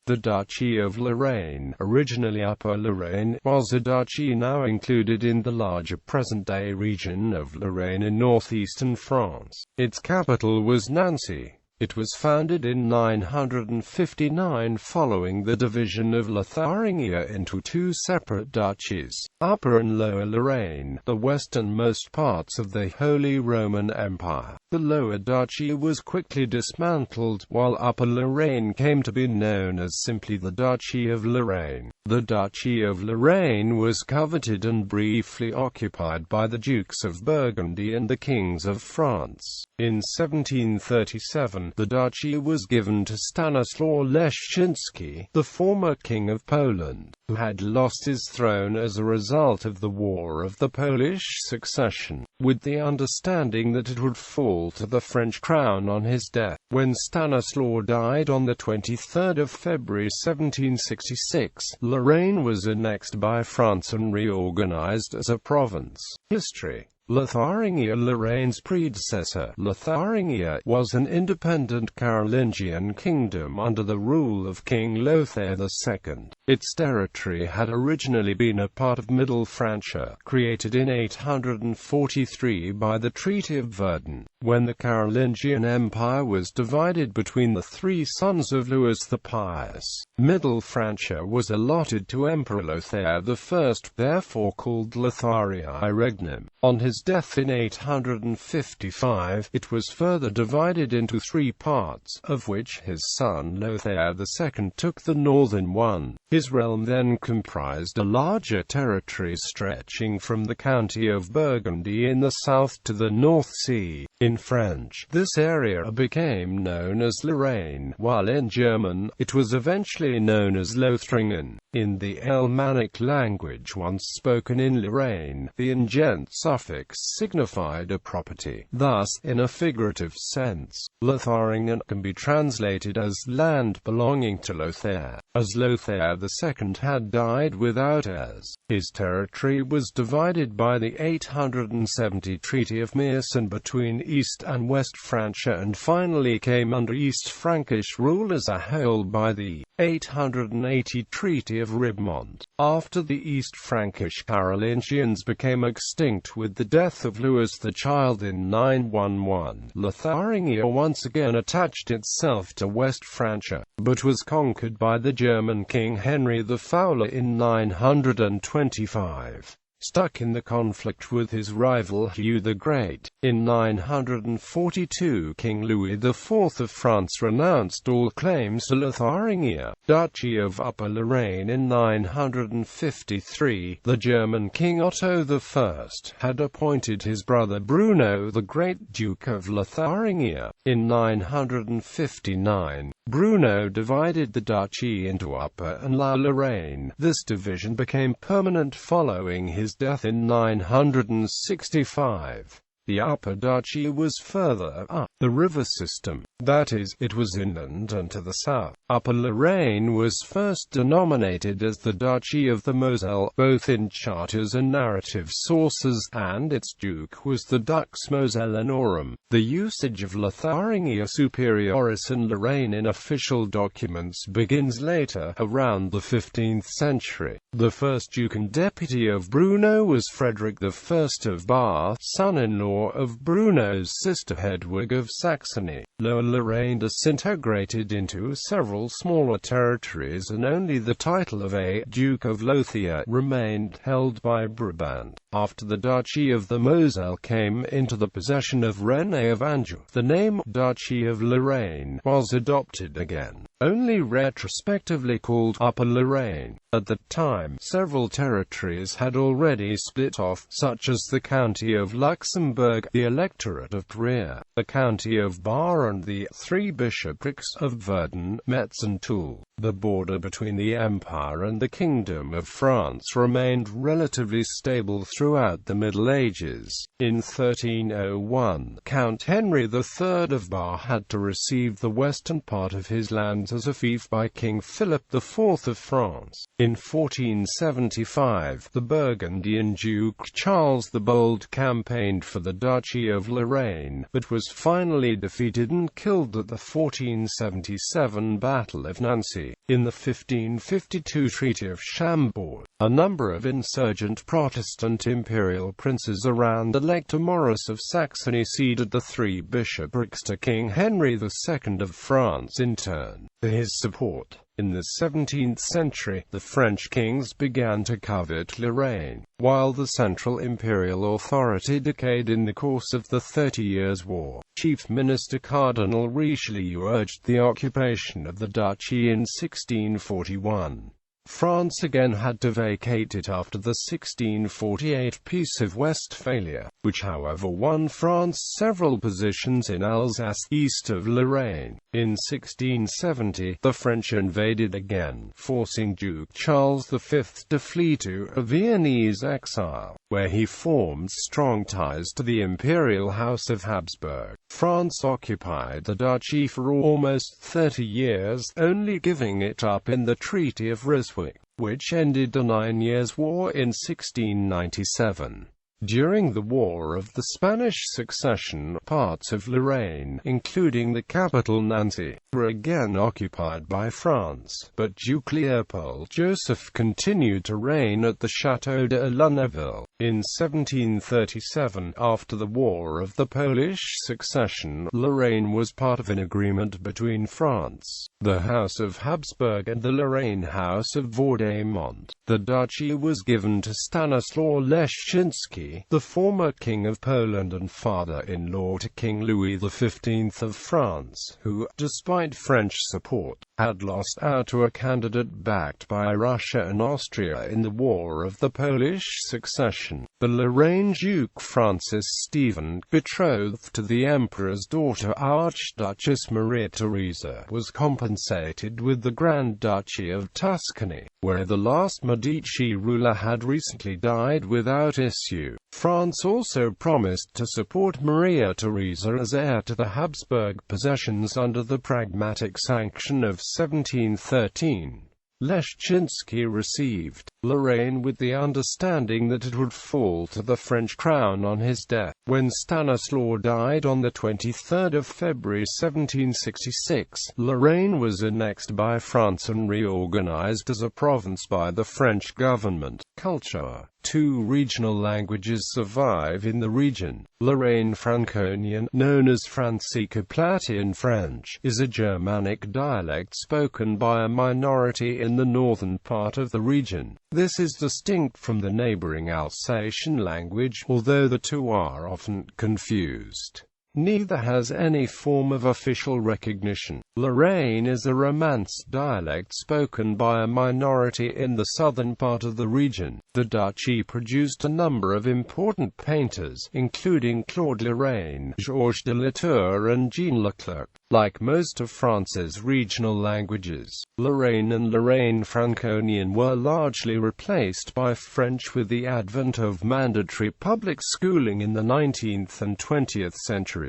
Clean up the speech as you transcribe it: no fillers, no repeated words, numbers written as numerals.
The Duchy of Lorraine, originally Upper Lorraine, was a duchy now included in the larger present-day region of Lorraine in northeastern France. Its capital was Nancy. It was founded in 959 following the division of Lotharingia into two separate duchies, Upper and Lower Lorraine, the westernmost parts of the Holy Roman Empire. The Lower Duchy was quickly dismantled, while Upper Lorraine came to be known as simply the Duchy of Lorraine. The Duchy of Lorraine was coveted and briefly occupied by the Dukes of Burgundy and the Kings of France. In 1737, the duchy was given to Stanislaw Leszczyński, the former King of Poland, who had lost his throne as a result of the War of the Polish Succession, with the understanding that it would fall to the French crown on his death. When Stanislaw died on the 23rd of February 1766, Lorraine was annexed by France and reorganized as a province. History. Lotharingia, Lorraine's predecessor. Lotharingia was an independent Carolingian kingdom under the rule of King Lothar II. Its territory had originally been a part of Middle Francia, created in 843 by the Treaty of Verdun. When the Carolingian Empire was divided between the three sons of Louis the Pious, Middle Francia was allotted to Emperor Lothar I, therefore called Lotharii Regnum. On his death in 855, it was further divided into three parts, of which his son Lothar II took the northern one. His realm then comprised a larger territory stretching from the county of Burgundy in the south to the North Sea. In French, this area became known as Lorraine, while in German, it was eventually known as Lotharingen. In the Alemannic language once spoken in Lorraine, the -ing suffix signified a property. Thus, in a figurative sense, Lotharingen can be translated as land belonging to Lothar. As Lothar II had died without heirs, his territory was divided by the 870 Treaty of Meissen between East and West Francia and finally came under East Frankish rule as a whole by the 880 Treaty of Ribemont. After the East Frankish Carolingians became extinct with the death of Louis the Child in 911, Lotharingia once again attached itself to West Francia, but was conquered by the German King Henry the Fowler in 925. Stuck in the conflict with his rival Hugh the Great, in 942 King Louis IV of France renounced all claims to Lotharingia, Duchy of Upper Lorraine. In 953, the German King Otto I had appointed his brother Bruno the Great Duke of Lotharingia. In 959, Bruno divided the duchy into Upper and Lower Lorraine. This division became permanent following his death in 965. The Upper Duchy was further up the river system, that is, it was inland and to the south. Upper Lorraine was first denominated as the Duchy of the Moselle, both in charters and narrative sources, and its duke was the Dux Mosellanorum. The usage of Lotharingia Superioris in Lorraine in official documents begins later, around the 15th century. The first duke and deputy of Bruno was Frederick I of Bar, son-in-law of Bruno's sister Hedwig of Saxony. Lower Lorraine disintegrated into several smaller territories and only the title of a Duke of Lothair remained held by Brabant. After the Duchy of the Moselle came into the possession of René of Anjou, the name Duchy of Lorraine was adopted again, only retrospectively called Upper Lorraine. At the time, several territories had already split off, such as the County of Luxembourg, the Electorate of Trier, the County of Bar and the three bishoprics of Verdun, Metz and Toul. The border between the Empire and the Kingdom of France remained relatively stable throughout the Middle Ages. In 1301, Count Henry III of Bar had to receive the western part of his lands as a fief by King Philip IV of France. In 1475, the Burgundian Duke Charles the Bold campaigned for the Duchy of Lorraine, but was finally defeated and killed at the 1477 Battle of Nancy. Nancy. In the 1552 Treaty of Chambord, a number of insurgent Protestant imperial princes around Elector Maurice of Saxony ceded the three bishoprics to King Henry II of France in turn for his support. In the 17th century, the French kings began to covet Lorraine, while the central imperial authority decayed in the course of the 30 Years' War. Chief Minister Cardinal Richelieu urged the occupation of the duchy in 1641. France again had to vacate it after the 1648 Peace of Westphalia, which however won France several positions in Alsace, east of Lorraine. In 1670, the French invaded again, forcing Duke Charles V to flee to a Viennese exile, where he formed strong ties to the imperial House of Habsburg. France occupied the duchy for almost 30 years, only giving it up in the Treaty of Ryswick, which ended the 9 Years' War in 1697. During the War of the Spanish Succession, parts of Lorraine, including the capital Nancy, were again occupied by France, but Duke Leopold Joseph continued to reign at the Château de la Neville. In 1737, after the War of the Polish Succession, Lorraine was part of an agreement between France, the House of Habsburg and the Lorraine House of Vaudémont. The duchy was given to Stanislaw Leszczynski, the former King of Poland and father-in-law to King Louis XV of France, who, despite French support, had lost out to a candidate backed by Russia and Austria in the War of the Polish Succession. The Lorraine Duke Francis Stephen, betrothed to the Emperor's daughter Archduchess Maria Theresa, was compensated with the Grand Duchy of Tuscany, where the last Medici ruler had recently died without issue. France also promised to support Maria Theresa as heir to the Habsburg possessions under the Pragmatic Sanction of 1713. Leszczynski received Lorraine with the understanding that it would fall to the French crown on his death. When Stanislaw died on 23 February 1766, Lorraine was annexed by France and reorganized as a province by the French government. Culture. Two regional languages survive in the region. Lorraine Franconian, known as Francico-Platian French, is a Germanic dialect spoken by a minority in the northern part of the region. This is distinct from the neighboring Alsatian language, although the two are often confused. Neither has any form of official recognition. Lorraine is a Romance dialect spoken by a minority in the southern part of the region. The duchy produced a number of important painters, including Claude Lorraine, Georges de Latour and Jean Leclerc. Like most of France's regional languages, Lorraine and Lorraine Franconian were largely replaced by French with the advent of mandatory public schooling in the 19th and 20th centuries.